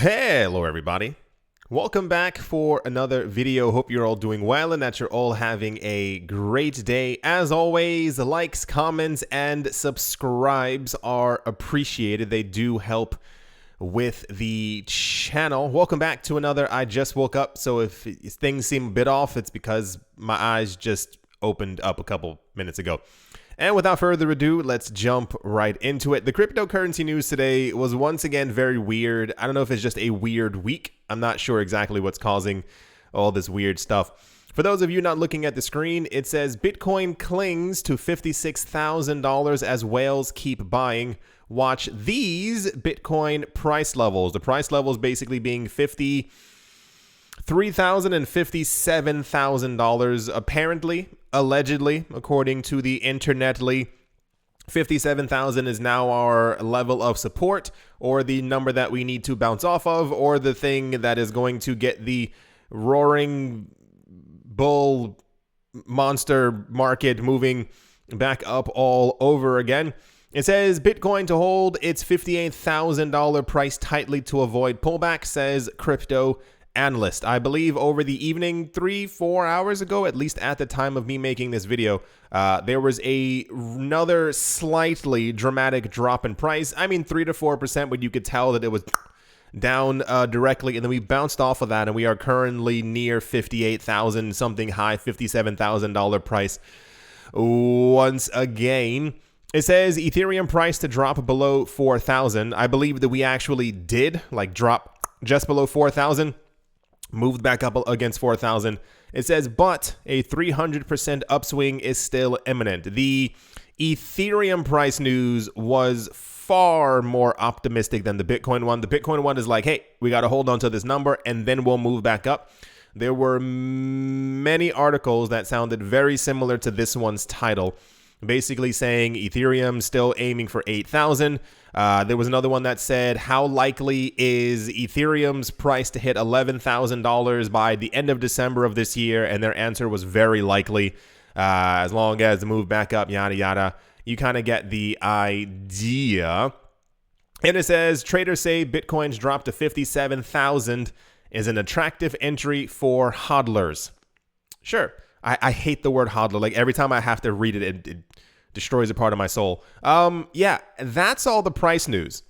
Hello everybody, welcome back for another video. Hope you're all doing well and that you're all having a great day. As always, likes, comments, and subscribes are appreciated. They do help with the channel. Welcome back to another I Just Woke Up. So if things seem a bit off, it's because my eyes just opened up a couple minutes ago. And without further ado, let's jump right into it. The cryptocurrency news today was once again very weird. I don't know if it's just a weird week. I'm not sure exactly what's causing all this weird stuff. For those of you not looking at the screen, it says Bitcoin clings to $56,000 as whales keep buying. Watch these Bitcoin price levels. The price levels basically being $53,000 and $57,000 apparently, allegedly, according to the internetly. 57,000 is now our level of support, or the number that we need to bounce off of, or the thing that is going to get the roaring bull monster market moving back up all over again. It says Bitcoin to hold its $58,000 price tightly to avoid pullback, says crypto analyst. I believe over the evening, 3-4 hours ago, at least at the time of me making this video, there was another slightly dramatic drop in price. I mean 3 to 4%, but you could tell that it was down directly, and then we bounced off of that, and we are currently near 58,000 something high, $57,000 price once again. It says Ethereum price to drop below 4,000. I believe that we actually did drop just below 4,000, moved back up against 4,000. It says, but a 300% upswing is still imminent. The Ethereum price news was far more optimistic than the Bitcoin one. The Bitcoin one is like, hey, we got to hold on to this number and then we'll move back up. There were many articles that sounded very similar to this one's title, basically saying Ethereum still aiming for 8,000. There was another one that said, how likely is Ethereum's price to hit $11,000 by the end of December of this year? And their answer was very likely, as long as the move back up, yada, yada. You kind of get the idea. And it says, traders say Bitcoin's drop to 57,000 is an attractive entry for hodlers. Sure. I hate the word hodler. Like every time I have to read it, it destroys a part of my soul. Yeah, that's all the price news.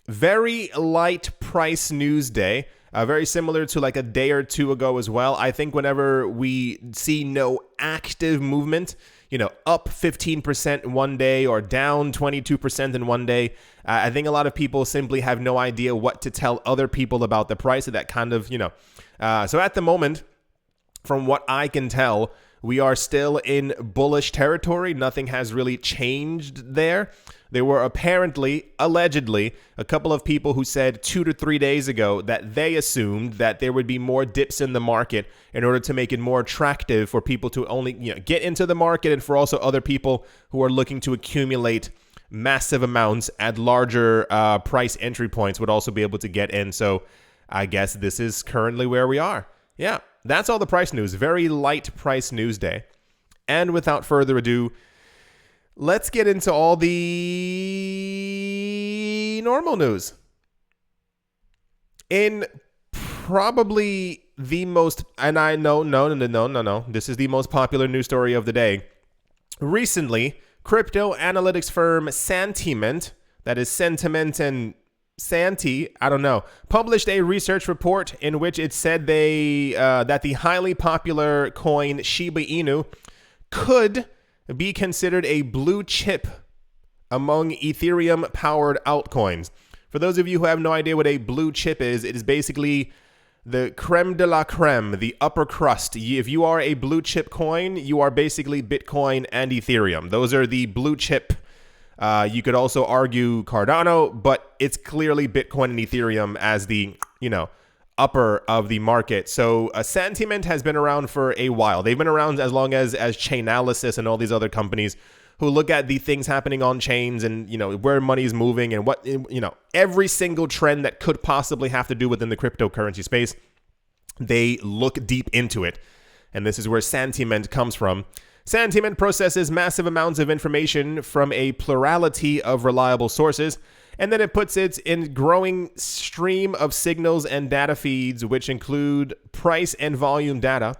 Very light price news day. Very similar to like a day or two ago as well. I think whenever we see no active movement, up 15% in one day or down 22% in one day, I think a lot of people simply have no idea what to tell other people about the price of that kind of, so at the moment, from what I can tell, we are still in bullish territory. Nothing has really changed there. There were apparently, allegedly, a couple of people who said 2 to 3 days ago that they assumed that there would be more dips in the market in order to make it more attractive for people to only get into the market, and for also other people who are looking to accumulate massive amounts at larger price entry points would also be able to get in. So I guess this is currently where we are. Yeah. That's all the price news. Very light price news day. And without further ado, let's get into all the normal news. In probably the most, and I know, no, this is the most popular news story of the day. Recently, crypto analytics firm Sentiment, that is Sentiment and Santi, I don't know, published a research report in which it said that the highly popular coin Shiba Inu could be considered a blue chip among Ethereum-powered altcoins. For those of you who have no idea what a blue chip is, it is basically the creme de la creme, the upper crust. If you are a blue chip coin, you are basically Bitcoin and Ethereum. Those are the blue chip. You could also argue Cardano, but it's clearly Bitcoin and Ethereum as the, upper of the market. So Sentiment has been around for a while. They've been around as long as Chainalysis and all these other companies who look at the things happening on chains and, where money is moving and what, every single trend that could possibly have to do within the cryptocurrency space. They look deep into it. And this is where Sentiment comes from. Sentiment processes massive amounts of information from a plurality of reliable sources And then it puts it in growing stream of signals and data feeds, which include price and volume data,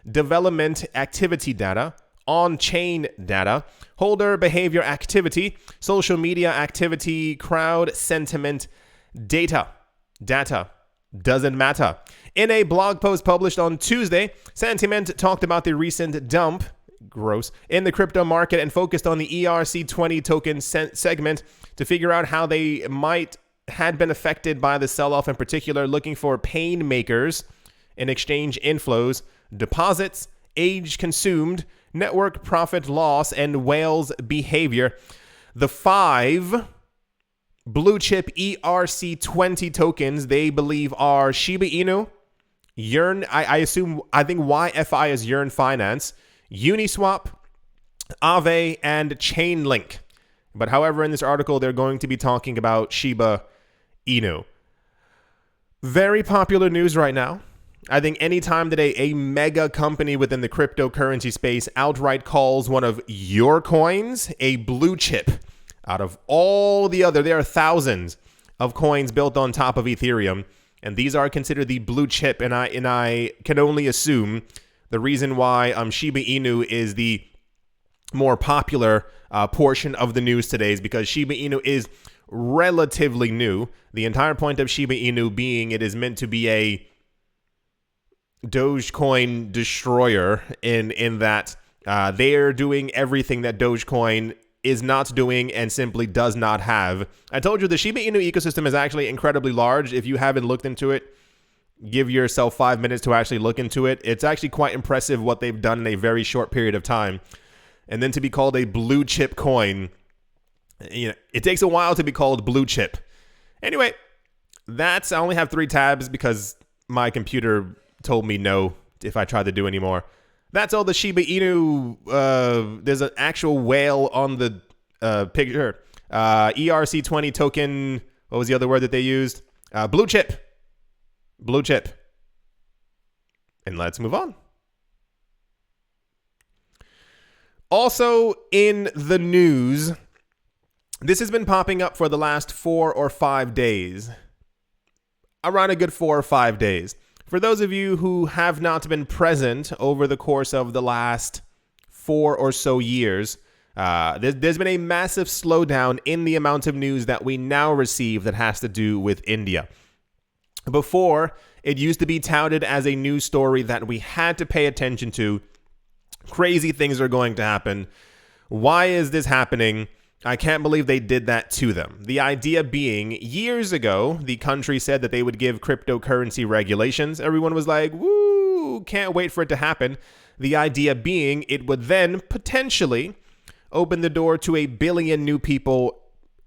development activity data, on-chain data, holder behavior activity, social media activity, crowd sentiment data. Data doesn't matter. In a blog post published on Tuesday, Sentiment talked about the recent dump, gross, in the crypto market and focused on the ERC20 token segment to figure out how they had been affected by the sell-off, in particular looking for pain makers in exchange inflows, deposits, age consumed, network profit loss, and whales behavior. The 5 blue chip ERC20 tokens they believe are Shiba Inu, Yearn, I think YFI is Yearn Finance, Uniswap, Aave, and Chainlink. But however, in this article, they're going to be talking about Shiba Inu. Very popular news right now. I think anytime that a mega company within the cryptocurrency space outright calls one of your coins a blue chip, out of all the other, there are thousands of coins built on top of Ethereum, and these are considered the blue chip, and I can only assume the reason why Shiba Inu is the more popular portion of the news today is because Shiba Inu is relatively new. The entire point of Shiba Inu being it is meant to be a Dogecoin destroyer in that they're doing everything that Dogecoin is not doing and simply does not have. I told you the Shiba Inu ecosystem is actually incredibly large. If you haven't looked into it, give yourself 5 minutes to actually look into it. It's actually quite impressive what they've done in a very short period of time. And then to be called a blue chip coin, it takes a while to be called blue chip. Anyway, I only have 3 tabs because my computer told me no if I tried to do any more. That's all the Shiba Inu. There's an actual whale on the picture. ERC20 token. What was the other word that they used? Blue chip. Blue chip. And let's move on. Also in the news, this has been popping up for the last 4 or 5 days. Around a good 4 or 5 days. For those of you who have not been present over the course of the last 4 or so years, there's been a massive slowdown in the amount of news that we now receive that has to do with India. Before, it used to be touted as a news story that we had to pay attention to. Crazy things are going to happen. Why is this happening? I can't believe they did that to them. The idea being, years ago, the country said that they would give cryptocurrency regulations. Everyone was like, woo, can't wait for it to happen. The idea being, it would then potentially open the door to 1 billion new people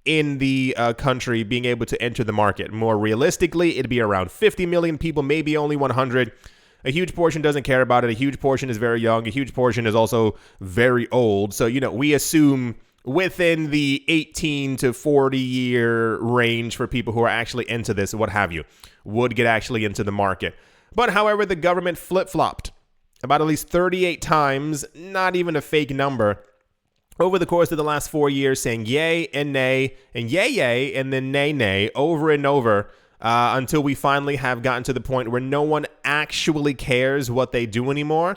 in the country being able to enter the market. More realistically, it'd be around 50 million people, maybe only 100. A huge portion doesn't care about it. A huge portion is very young. A huge portion is also very old. So, we assume within the 18 to 40 year range for people who are actually into this, what have you, would get actually into the market. But however, the government flip-flopped about at least 38 times, not even a fake number, over the course of the last 4 years, saying yay and nay, and yay, and then nay, over and over, until we finally have gotten to the point where no one actually cares what they do anymore.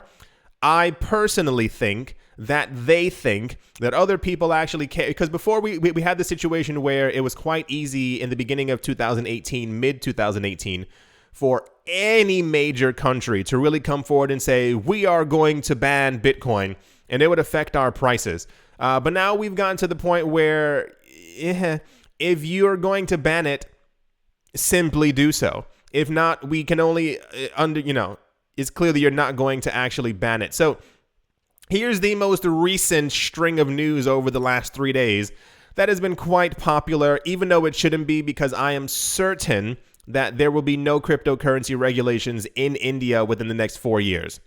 I personally think that they think that other people actually care. Because before we had the situation where it was quite easy in the beginning of 2018, mid-2018, for any major country to really come forward and say, we are going to ban Bitcoin, and it would affect our prices. But now we've gotten to the point where if you're going to ban it, simply do so. If not, we can only, it's clear that you're not going to actually ban it. So here's the most recent string of news over the last 3 days that has been quite popular, even though it shouldn't be, because I am certain that there will be no cryptocurrency regulations in India within the next 4 years.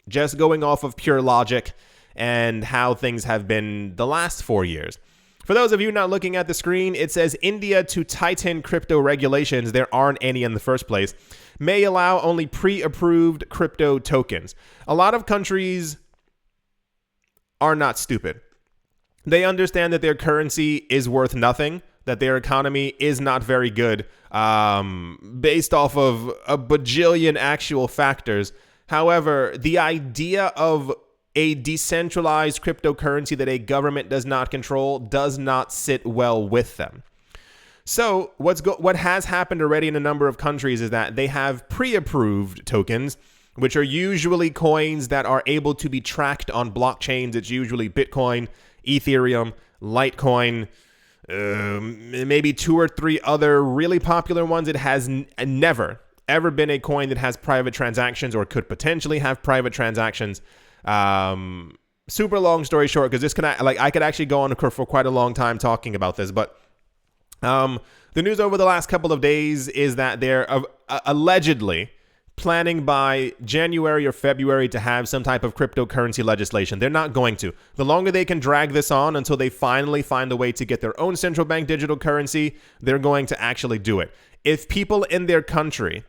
Just going off of pure logic and how things have been the last 4 years. For those of you not looking at the screen, it says India to tighten crypto regulations. There aren't any in the first place. May allow only pre-approved crypto tokens. A lot of countries are not stupid. They understand that their currency is worth nothing, that their economy is not very good, based off of a bajillion actual factors. However, the idea of a decentralized cryptocurrency that a government does not control does not sit well with them. So what has happened already in a number of countries is that they have pre-approved tokens, which are usually coins that are able to be tracked on blockchains. It's usually Bitcoin, Ethereum, Litecoin, maybe 2 or 3 other really popular ones. It has never, ever been a coin that has private transactions or could potentially have private transactions. Super long story short, because I could actually go on for quite a long time talking about this, but the news over the last couple of days is that they're allegedly planning by January or February to have some type of cryptocurrency legislation. They're not going to. The longer they can drag this on until they finally find a way to get their own central bank digital currency, they're going to actually do it. If people in their country,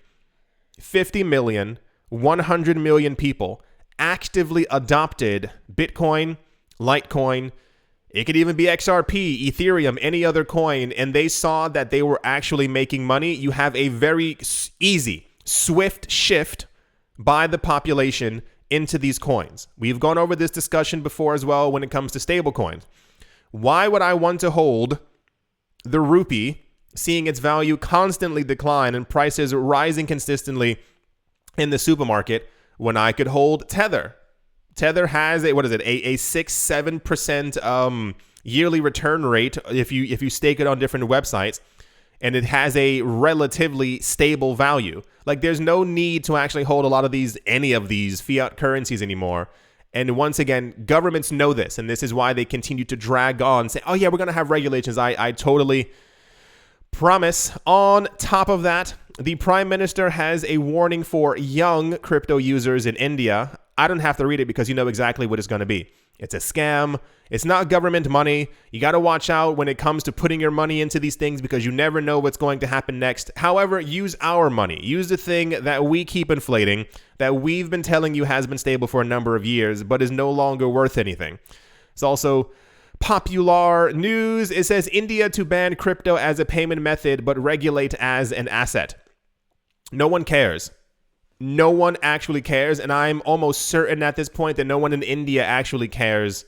50 million, 100 million people, actively adopted Bitcoin, Litecoin, it could even be XRP, Ethereum, any other coin, and they saw that they were actually making money, you have a very easy, swift shift by the population into these coins. We've gone over this discussion before as well when it comes to stable coins. Why would I want to hold the rupee, seeing its value constantly decline and prices rising consistently in the supermarket, when I could hold Tether? Tether has a 6-7% yearly return rate if you stake it on different websites, and it has a relatively stable value. Like, there's no need to actually hold any of these fiat currencies anymore. And once again, governments know this, and this is why they continue to drag on, say, oh yeah, we're going to have regulations. I totally promise. On top of that, the Prime Minister has a warning for young crypto users in India. I don't have to read it because you know exactly what it's going to be. It's a scam. It's not government money. You got to watch out when it comes to putting your money into these things because you never know what's going to happen next. However, use our money. Use the thing that we keep inflating, that we've been telling you has been stable for a number of years, but is no longer worth anything. It's also popular news. It says India to ban crypto as a payment method, but regulate as an asset. No one cares. No one actually cares, and I'm almost certain at this point that no one in India actually cares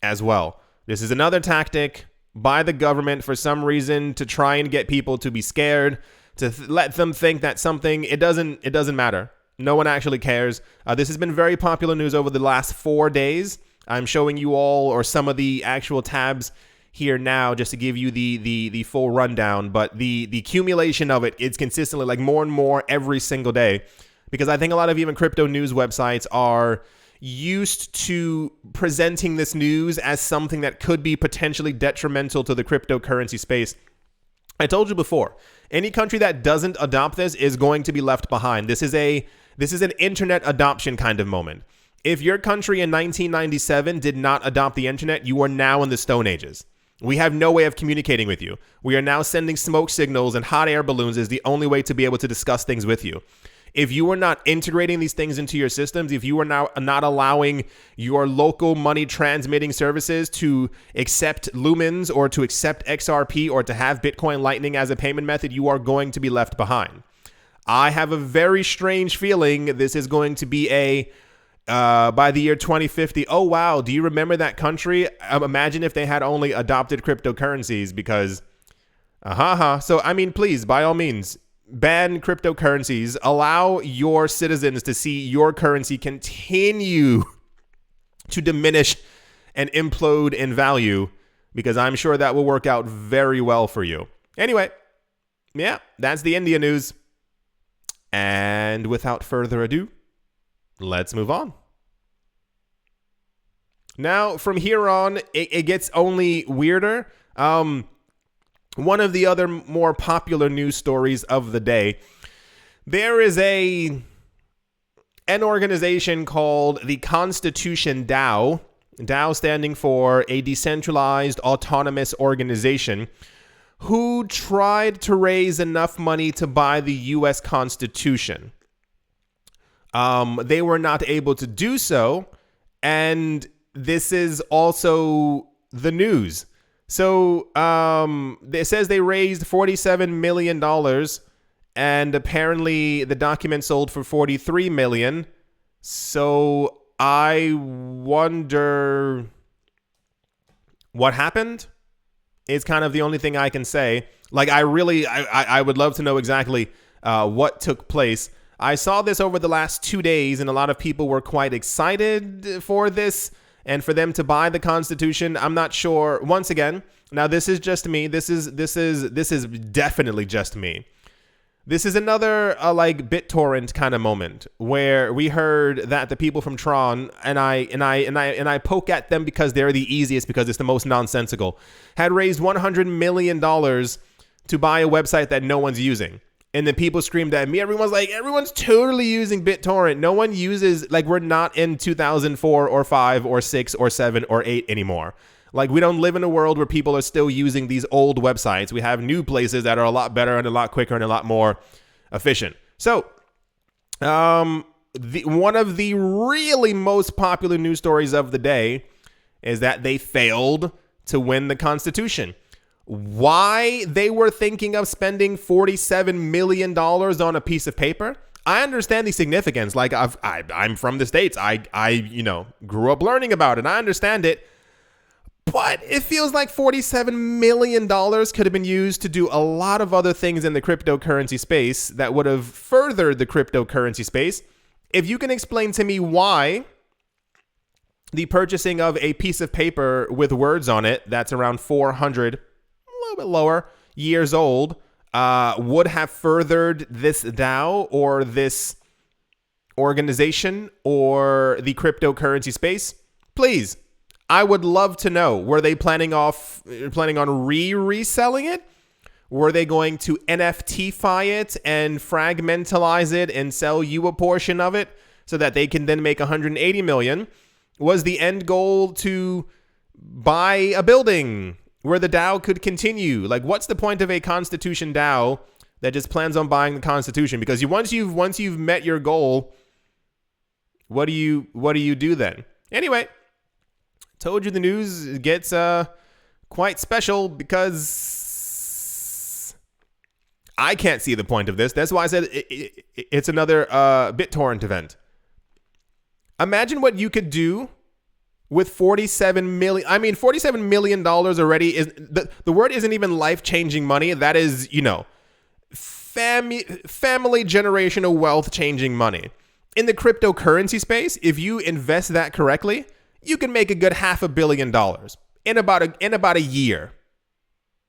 as well. This is another tactic by the government for some reason to try and get people to be scared, to let them think that it doesn't matter. No one actually cares. This has been very popular news over the last 4 days. I'm showing you all or some of the actual tabs here now just to give you the full rundown, but the accumulation of it's consistently like more and more every single day, because I think a lot of even crypto news websites are used to presenting this news as something that could be potentially detrimental to the cryptocurrency space. I told you before, any country that doesn't adopt this is going to be left behind. This is an internet adoption kind of moment. If your country in 1997 did not adopt the internet, you are now in the Stone Ages. We have no way of communicating with you. We are now sending smoke signals and hot air balloons is the only way to be able to discuss things with you. If you are not integrating these things into your systems, if you are now not allowing your local money transmitting services to accept Lumens or to accept XRP or to have Bitcoin Lightning as a payment method, you are going to be left behind. I have a very strange feeling this is going to be by the year 2050, oh wow, do you remember that country? Imagine if they had only adopted cryptocurrencies because, So, I mean, please, by all means, ban cryptocurrencies. Allow your citizens to see your currency continue to diminish and implode in value, because I'm sure that will work out very well for you. Anyway, yeah, that's the India news. And without further ado, let's move on. Now, from here on, it gets only weirder. One of the other more popular news stories of the day, there is an organization called the ConstitutionDAO, DAO standing for a decentralized autonomous organization, who tried to raise enough money to buy the U.S. Constitution. They were not able to do so, and this is also the news. So it says they raised $47 million, and apparently the document sold for $43 million. So I wonder what happened is kind of the only thing I can say. Like, I would love to know exactly what took place. I saw this over the last 2 days, and a lot of people were quite excited for this and for them to buy the Constitution. I'm not sure. Once again, now this is just me. This is definitely just me. This is another like BitTorrent kind of moment where we heard that the people from Tron, and I poke at them because they're the easiest, because it's the most nonsensical, had raised $100 million to buy a website that no one's using. And then people screamed at me. Everyone's like, everyone's totally using BitTorrent. No one uses, like, we're not in 2004 or 5 or 6 or 7 or 8 anymore. Like, we don't live in a world where people are still using these old websites. We have new places that are a lot better and a lot quicker and a lot more efficient. So, one of the really most popular news stories of the day is that they failed to win the Constitution. Why they were thinking of spending $47 million on a piece of paper? I understand the significance. Like, I'm from the States. I grew up learning about it. I understand it. But it feels like $47 million could have been used to do a lot of other things in the cryptocurrency space that would have furthered the cryptocurrency space. If you can explain to me why the purchasing of a piece of paper with words on it that's around 400, a little bit lower, years old, would have furthered this DAO or this organization or the cryptocurrency space, please. I would love to know. Were they planning on reselling it? Were they going to NFT-fy it and fragmentalize it and sell you a portion of it so that they can then make $180 million? Was the end goal to buy a building where the DAO could continue? Like, what's the point of a Constitution DAO that just plans on buying the Constitution? Because once you've met your goal, what do you do then? Anyway, told you the news gets quite special because I can't see the point of this. That's why I said it's another BitTorrent event. Imagine what you could do with $47 million. I mean, $47 million already is the word isn't even life-changing money. That is, family generational wealth changing money. In the cryptocurrency space, if you invest that correctly, you can make a good $500 million in about a year.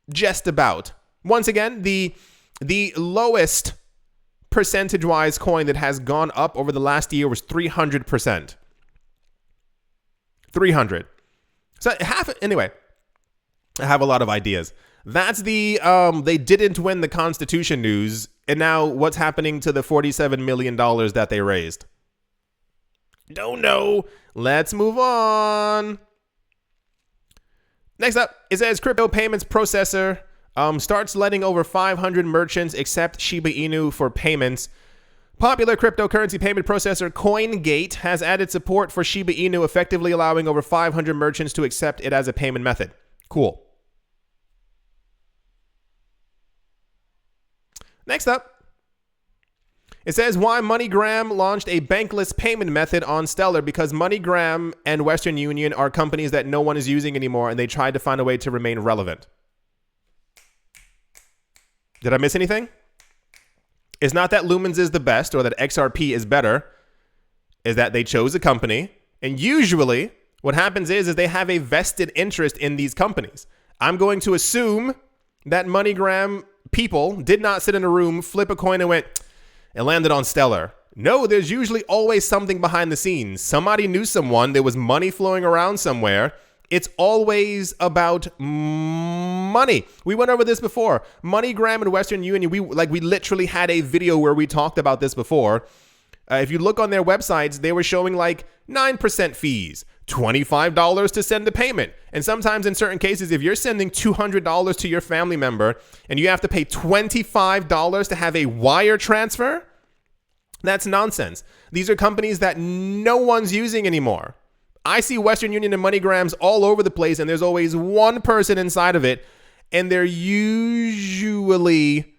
Just about. Once again, the lowest percentage-wise coin that has gone up over the last year was 300%. 300. So anyway, I have a lot of ideas. That's the they didn't win the Constitution news, and now what's happening to the $47 million that they raised? Don't know. Let's move on. Next up, it says crypto payments processor starts letting over 500 merchants accept Shiba Inu for payments. Popular cryptocurrency payment processor CoinGate has added support for Shiba Inu, effectively allowing over 500 merchants to accept it as a payment method. Cool. Next up, it says why MoneyGram launched a bankless payment method on Stellar, because MoneyGram and Western Union are companies that no one is using anymore, and they tried to find a way to remain relevant. Did I miss anything? It's not that Lumens is the best or that XRP is better. Is that they chose a company, and usually what happens is they have a vested interest in these companies. I'm going to assume that MoneyGram people did not sit in a room, flip a coin, and went, it landed on Stellar. No, there's usually always something behind the scenes. Somebody knew someone. There was money flowing around somewhere. It's always about money. We went over this before. MoneyGram and Western Union, we literally had a video where we talked about this before. If you look on their websites, they were showing like 9% fees, $25 to send the payment. And sometimes in certain cases, if you're sending $200 to your family member and you have to pay $25 to have a wire transfer, that's nonsense. These are companies that no one's using anymore. I see Western Union and MoneyGrams all over the place, and there's always one person inside of it, and they're usually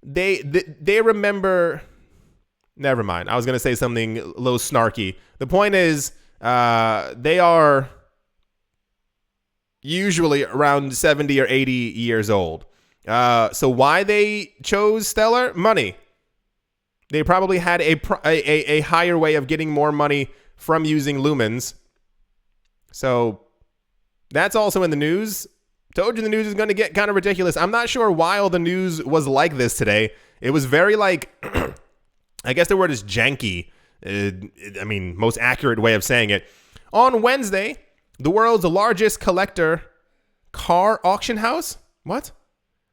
they remember. Never mind. I was gonna say something a little snarky. The point is, they are usually around 70 or 80 years old. So why they chose Stellar? Money. They probably had a higher way of getting more money from using lumens. So that's also in the news. Told you the news is going to get kind of ridiculous. I'm not sure why all the news was like this today. It was very like, I guess the word is janky. I mean, most accurate way of saying it. On Wednesday, the world's largest collector car auction house. What?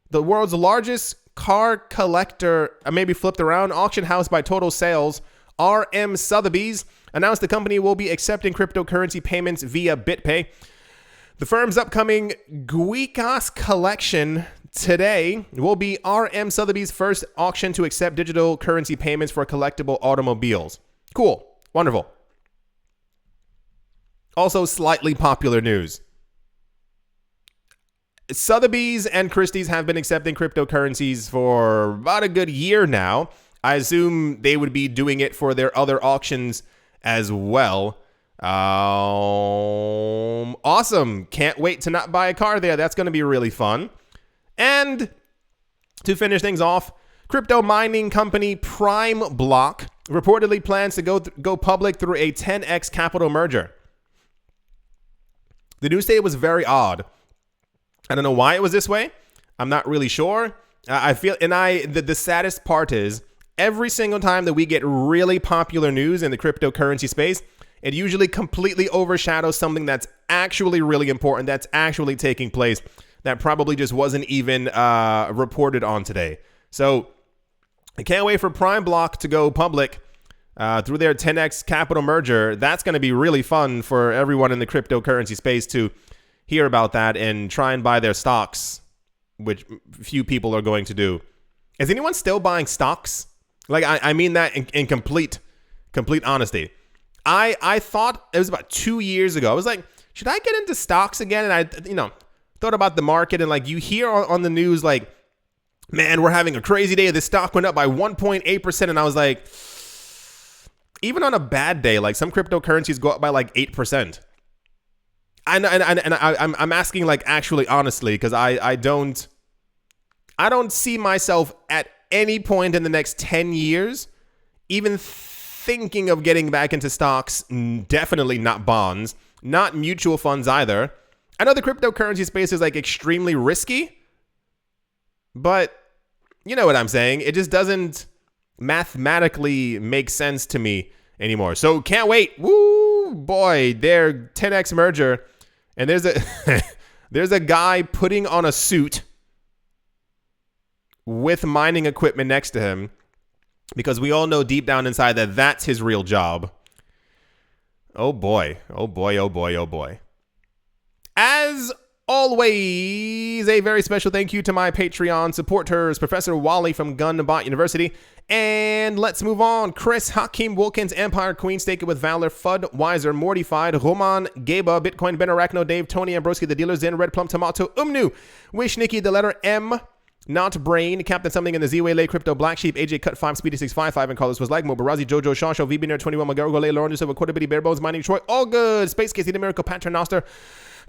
The world's largest car collector, maybe flipped around, auction house by total sales, RM Sotheby's, announced the company will be accepting cryptocurrency payments via BitPay. The firm's upcoming Guicas collection today will be RM Sotheby's first auction to accept digital currency payments for collectible automobiles. Cool. Wonderful. Also, slightly popular news. Sotheby's and Christie's have been accepting cryptocurrencies for about a good year now. I assume they would be doing it for their other auctions as well. Awesome. Can't wait to not buy a car there. That's going to be really fun. And to finish things off, crypto mining company Prime Block reportedly plans to go public through a 10x capital merger. The news today was very odd. I don't know why it was this way. I'm not really sure. I feel, and the saddest part is every single time that we get really popular news in the cryptocurrency space, it usually completely overshadows something that's actually really important, that's actually taking place, that probably just wasn't even reported on today. So I can't wait for Prime Block to go public through their 10x capital merger. That's going to be really fun for everyone in the cryptocurrency space to hear about that and try and buy their stocks, which few people are going to do. Is anyone still buying stocks? Like, I mean that in complete honesty. I thought it was about 2 years ago. I was like, should I get into stocks again? And I, thought about the market, and like you hear on the news, like, man, we're having a crazy day. The stock went up by 1.8%. And I was like, even on a bad day, like some cryptocurrencies go up by like 8%. I'm asking like actually honestly, because I don't see myself at any point in the next 10 years even thinking of getting back into stocks. Definitely not bonds, not mutual funds either. I know the cryptocurrency space is like extremely risky, but you know what I'm saying? It just doesn't mathematically make sense to me anymore. So can't wait. Woo, boy, their 10x merger. And there's a guy putting on a suit with mining equipment next to him, because we all know deep down inside that that's his real job. Oh boy. Oh boy. Oh boy. Oh boy. As always, a very special thank you to my Patreon supporters, Professor Wally from Gunbot University. And let's move on. Chris, Hakeem Wilkins, Empire Queen, Stake It With Valor, Fudd, Wiser, Mortified, Roman, Gaba, Bitcoin, Ben Arachno, Dave, Tony, Ambroski, The Dealer, Zen, Red Plum, Tomato, Umnu, Wish, Nikki, the letter M, Not Brain, Captain Something in the Z-Way, Lay, Crypto, Black Sheep, AJ, Cut 5, Speedy 655, and Carlos was like Mo, Barazi, Jojo, Sean Show, VB Nerd 21, Magargo, Lay, Lauren, Joseph, Quarter Bitty, Bare Bones, Mining, Troy, all good. Space Casey, The Miracle, Patrick Noster,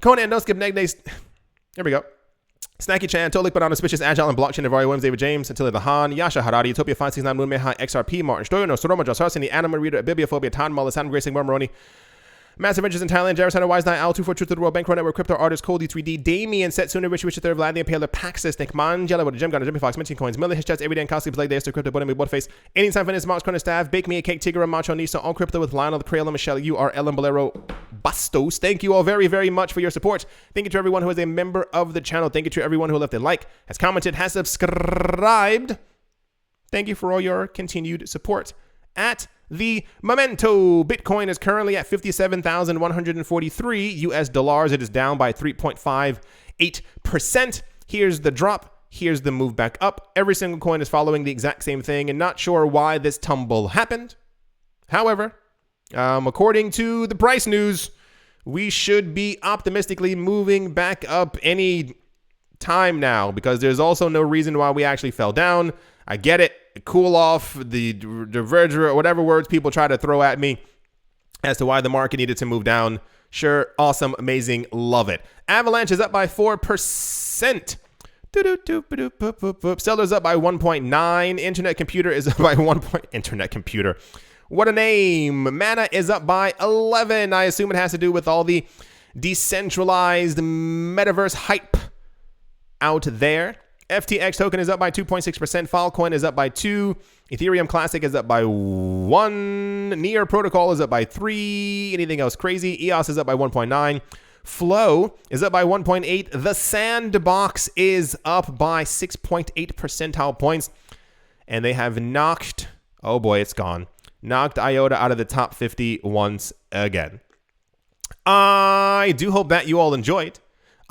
Conan, No Skip, Neg Days. Here we go. Snacky Chan, Tolik, Banana, Suspicious, Agile, and Blockchain, Navari Williams, David James, Attila the Han, Yasha Harari, Utopia 569, Moon Meha, XRP, Martin Stoyano, Soroma, Joss Harsini, Anima Reader, Bibliophobia, Tan Mullis, Sam Gracing, Marmaroni, Massive Ventures in Thailand, Jared Snyder, Wise Night, Al 24 Truth to the World, Bankroll Network, Crypto Artist, Cold D3D, Damien, Setsuna, Richard, Richard, Vlad, the Impaler, Paxis, Nick Mangela, with a Gem Gunner, Jimmy Fox, Minting Coins, Miller, his chats, every day, and Costly, Blake, Daster, Crypto, Bottom, Boatface, Anytime Fitness, Marks, Corner Staff, Bake Me a Cake, Tigger, Macho, Nisa, All Crypto with Lionel, Crayola, Michelle, URL, and Bolero, Bastos. Thank you all very, very much for your support. Thank you to everyone who is a member of the channel. Thank you to everyone who left a like, has commented, has subscribed. Thank you for all your continued support. At the Memento, Bitcoin is currently at 57,143 US dollars. It is down by 3.58%. Here's the drop. Here's the move back up. Every single coin is following the exact same thing, and not sure why this tumble happened. However, according to the price news, we should be optimistically moving back up any time now, because there's also no reason why we actually fell down. I get it. Cool off, the diverger, whatever words people try to throw at me as to why the market needed to move down. Sure, awesome, amazing, love it. Avalanche is up by 4%. Stellar's up by 1.9. Internet Computer is up by 1. Internet Computer. What a name. Mana is up by 11. I assume it has to do with all the decentralized metaverse hype out there. FTX token is up by 2.6%. Filecoin is up by 2. Ethereum Classic is up by 1. Near Protocol is up by 3. Anything else crazy? EOS is up by 1.9. Flow is up by 1.8. The Sandbox is up by 6.8 percentile points. And they have knocked, oh boy, it's gone. Knocked IOTA out of the top 50 once again. I do hope that you all enjoyed.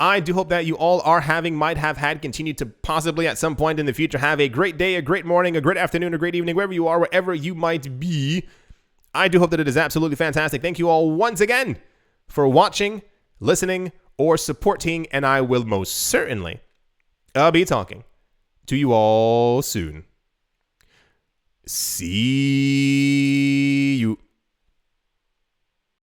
I do hope that you all might have had, continue to possibly at some point in the future have a great day, a great morning, a great afternoon, a great evening, wherever you are, wherever you might be. I do hope that it is absolutely fantastic. Thank you all once again for watching, listening, or supporting, and I will most certainly be talking to you all soon. See